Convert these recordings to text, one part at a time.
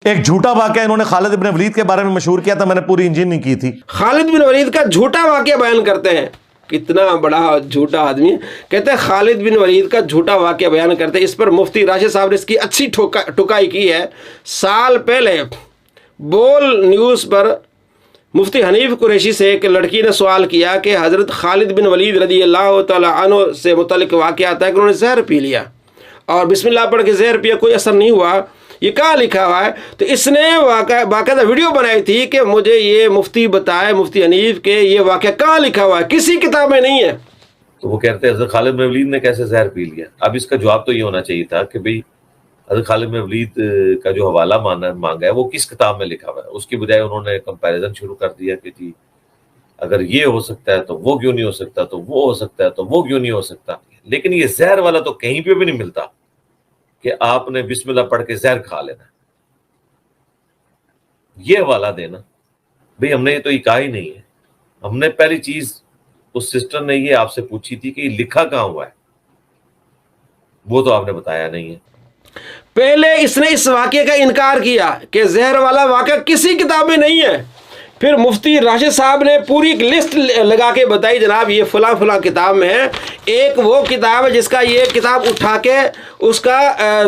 ایک جھوٹا واقعہ انہوں نے خالد بن ولید کے بارے میں مشہور کیا تھا، میں نے پوری انجین نہیں کی تھی. خالد بن ولید کا جھوٹا واقعہ بیان کرتے ہیں، کتنا بڑا جھوٹا آدمی ہے. کہتے ہیں خالد بن ولید کا جھوٹا واقعہ بیان کرتے ہیں. اس پر مفتی راشد صاحب نے اس کی اچھی ٹکائی کی ہے. سال پہلے بول نیوز پر مفتی حنیف قریشی سے ایک لڑکی نے سوال کیا کہ حضرت خالد بن ولید رضی اللہ تعالی عنہ سے متعلق واقعہ آتا ہے کہ انہوں نے زہر پی لیا اور بسم اللہ پڑھ کے زہر پیا، کوئی اثر نہیں ہوا، یہ کہاں لکھا ہوا ہے؟ تو اس نے باقاعدہ ویڈیو بنائی تھی کہ مجھے یہ مفتی بتائے، مفتی حنیف، کہ یہ واقعہ کہاں لکھا ہوا ہے، کسی کتاب میں نہیں ہے. تو وہ کہتے ہیں حضرت خالد بن ولید نے کیسے زہر پی لیا. اب اس کا جواب تو یہ ہونا چاہیے تھا کہ بھئی حضرت خالد بن ولید کا جو حوالہ مانگا ہے وہ کس کتاب میں لکھا ہوا ہے. اس کی بجائے انہوں نے کمپیریزن شروع کر دیا کہ جی اگر یہ ہو سکتا ہے تو وہ کیوں نہیں ہو سکتا، تو وہ ہو سکتا ہے تو وہ کیوں نہیں ہو سکتا. لیکن یہ زہر والا تو کہیں پہ بھی نہیں ملتا کہ آپ نے بسم اللہ پڑھ کے زہر کھا لینا. یہ حوالہ دینا بھئی ہم نے یہ تو یہ کہا ہی نہیں ہے. ہم نے پہلی چیز اس سسٹر نے یہ آپ سے پوچھی تھی کہ یہ لکھا کہاں ہوا ہے، وہ تو آپ نے بتایا نہیں ہے. پہلے اس نے اس واقعے کا انکار کیا کہ زہر والا واقعہ کسی کتاب میں نہیں ہے. پھر مفتی راشد صاحب نے پوری ایک لسٹ لگا کے بتائی، جناب یہ فلاں فلاں کتاب میں ہے. ایک وہ کتاب ہے جس کا یہ کتاب اٹھا کے اس کا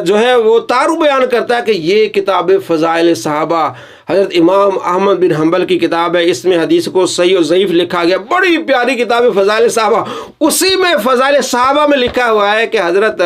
جو ہے وہ تعارف بیان کرتا ہے کہ یہ کتاب فضائل صحابہ حضرت امام احمد بن حنبل کی کتاب ہے، اس میں حدیث کو صحیح و ضعیف لکھا گیا. بڑی پیاری کتاب ہے فضائل صحابہ. اسی میں فضائل صحابہ میں لکھا ہوا ہے کہ حضرت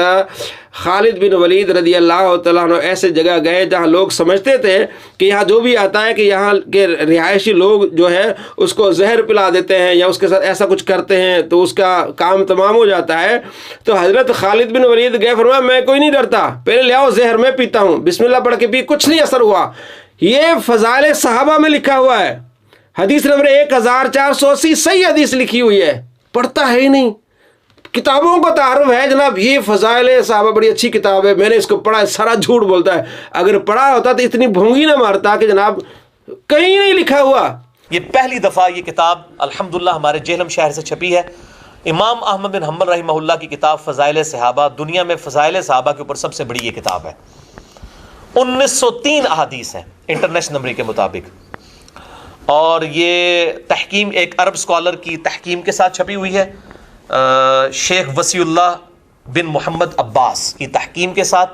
خالد بن ولید رضی اللہ تعالیٰ عنہ ایسے جگہ گئے جہاں لوگ سمجھتے تھے کہ یہاں جو بھی آتا ہے کہ یہاں کے رہائشی لوگ جو ہے اس کو زہر پلا دیتے ہیں یا اس کے ساتھ ایسا کچھ کرتے ہیں تو اس کا کام تمام ہو جاتا ہے. تو حضرت خالد بن ولید گئے، فرمایا میں کوئی نہیں ڈرتا، پہلے لے آؤ زہر میں پیتا ہوں، بسم اللہ پڑھ کے پی، کچھ نہیں اثر ہوا. یہ فضائل صحابہ میں لکھا ہوا ہے. حدیث نمبر 1480 صحیح حدیث لکھی ہوئی ہے، پڑھتا ہے ہی نہیں. کتابوں کا تعارف ہے جناب، یہ فضائل صحابہ بڑی اچھی کتاب ہے، میں نے اس کو پڑھا ہے، سارا جھوٹ بولتا ہے. اگر پڑھا ہوتا تو اتنی بھونگی نہ مارتا کہ جناب کہیں نہیں لکھا ہوا. یہ پہلی دفعہ یہ کتاب الحمدللہ ہمارے جہلم شہر سے چھپی ہے. امام احمد بن حنبل رحمہ اللہ کی کتاب فضائل صحابہ، دنیا میں فضائل صحابہ کے اوپر سب سے بڑی یہ کتاب ہے. 1903 احادیث ہیں انٹرنیشنل نمبر کے مطابق، اور یہ تحکیم ایک عرب اسکالر کی تحکیم کے ساتھ چھپی ہوئی ہے، شیخ وسیع اللہ بن محمد عباس کی تحکیم کے ساتھ.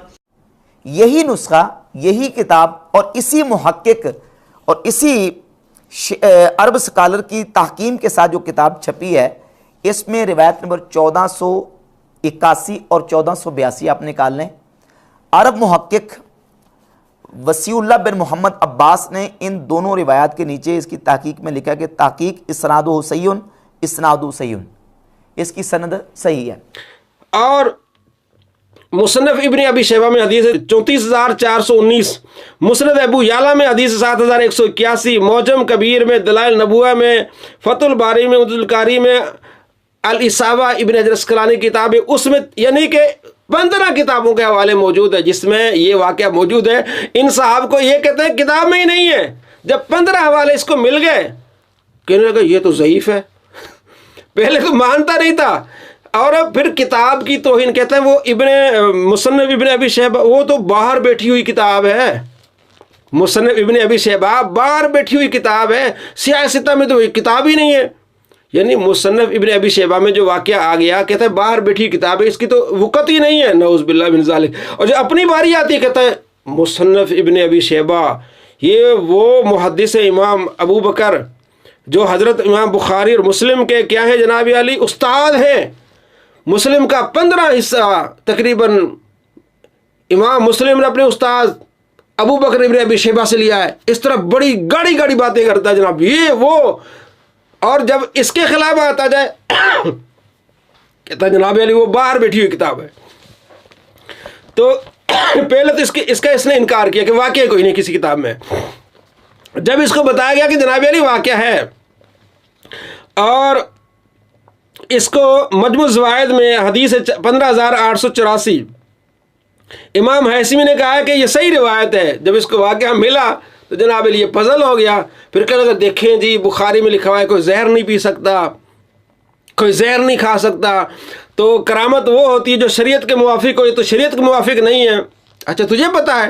یہی نسخہ، یہی کتاب اور اسی محقق اور اسی عرب اسکالر کی تحکیم کے ساتھ جو کتاب چھپی ہے، اس میں روایت نمبر 1481 اور 1482 آپ نکال لیں. عرب محقق وسیع اللہ بن محمد عباس نے ان دونوں روایات کے نیچے اس کی تحقیق میں لکھا کہ تحقیق اسنادہ صحیح، اسنادہ صحیح، اس کی سند صحیح ہے. اور مصنف ابن ابی شیبہ میں حدیث 34419، مسند ابو یعلا میں حدیث 7181، معجم کبیر میں، دلائل نبوہ میں، فتح الباری میں، عمدۃ القاری میں، الاصابہ ابن حجر اسقلانی کتاب ہے، اس میں یعنی کہ 15 کتابوں کے حوالے موجود ہے جس میں یہ واقعہ موجود ہے. ان صاحب کو یہ کہتے ہیں کتاب میں ہی نہیں ہے. جب 15 حوالے اس کو مل گئے کہنے لگا یہ تو ضعیف ہے. پہلے تو مانتا نہیں تھا، اور پھر کتاب کی توہین. کہتے ہیں وہ مصنف ابن ابی شیبہ وہ تو باہر بیٹھی ہوئی کتاب ہے. مصنف ابن ابی شیبہ باہر بیٹھی ہوئی کتاب ہے، سیاہ ستہ میں تو کتاب ہی نہیں ہے. یعنی مصنف ابن ابی شیبہ میں جو واقعہ آ گیا، کہتا ہے باہر بیٹھی کتاب ہے، اس کی تو وقت ہی نہیں ہے، نعوذ باللہ من ذالک. اور جو اپنی باری آتی ہے کہتا ہے مصنف ابن ابی شیبہ، یہ وہ محدث امام ابو بکر جو حضرت امام بخاری اور مسلم کے کیا ہیں جناب علی استاد ہیں. مسلم کا 15 حصہ تقریباً امام مسلم نے اپنے استاد ابو بکر ابن ابی شیبہ سے لیا ہے. اس طرح بڑی گاڑی گاڑی باتیں کرتا ہے جناب یہ وہ. اور جب اس کے خلاف آتا جائے کہتا ہے جناب علی وہ باہر بیٹھی ہوئی کتاب ہے. تو پہلے تو اس نے انکار کیا کہ واقعہ کوئی نہیں کسی کتاب میں. جب اس کو بتایا گیا کہ جناب علی واقعہ ہے، اور اس کو مجموع الزوائد میں حدیث 15884 امام حیثمی نے کہا ہے کہ یہ صحیح روایت ہے. جب اس کو واقعہ ملا تو جناب علی یہ پزل ہو گیا. پھر کہنے لگا دیکھیں جی بخاری میں لکھا ہوا ہے کوئی زہر نہیں پی سکتا، کوئی زہر نہیں کھا سکتا، تو کرامت وہ ہوتی ہے جو شریعت کے موافق ہو، یہ تو شریعت کے موافق نہیں ہے. اچھا تجھے پتا ہے؟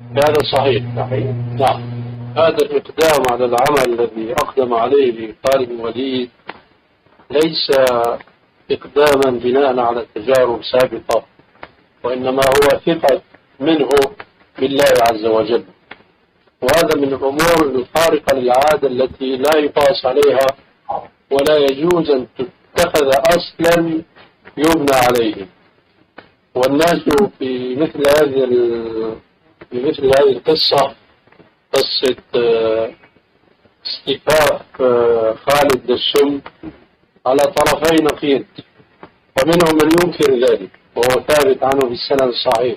هذا صحيح نعم. هذا الإقدام على العمل الذي أقدم عليه خالد بن الوليد ليس إقداما بناء على تجارب سابقة، وإنما هو ثقة منه بالله عز وجل، وهذا من الأمور الخارقة للعادة التي لا يقاس عليها ولا يجوز أن تتخذ أصلا يبنى عليه. والناس في مثل هذه القصة، قصة استيفاء خالد السم، على طرفي نقيض، فمنهم من ينكر ذلك وهو ثابت عنه في السند الصحيح،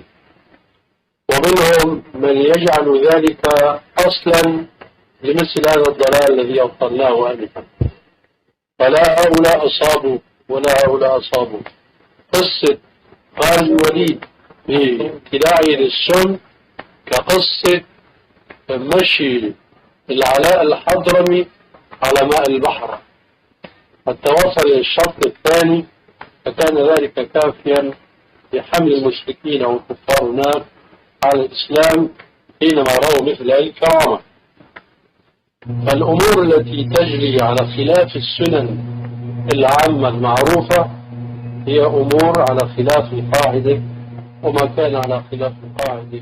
ومنهم من يجعل ذلك أصلا لمثل هذا الضلال الذي أبطلناه آنفا. فلا هؤلاء أصابوا ولا هؤلاء أصابوا. قصة خالد الوليد بابتلاعه للسم كقصة مشي العلاء الحضرمي على ماء البحر حتى وصل إلى الشرط الثاني، فكان ذلك كافيا لحمل المشركين والكفار هناك على الإسلام حينما رأوا مثل هذه الكرامة. فالأمور التي تجري على خلاف السنن العامة المعروفة هي أمور على خلاف القاعدة، وما كان على خلاف القاعدة.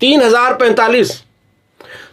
3045।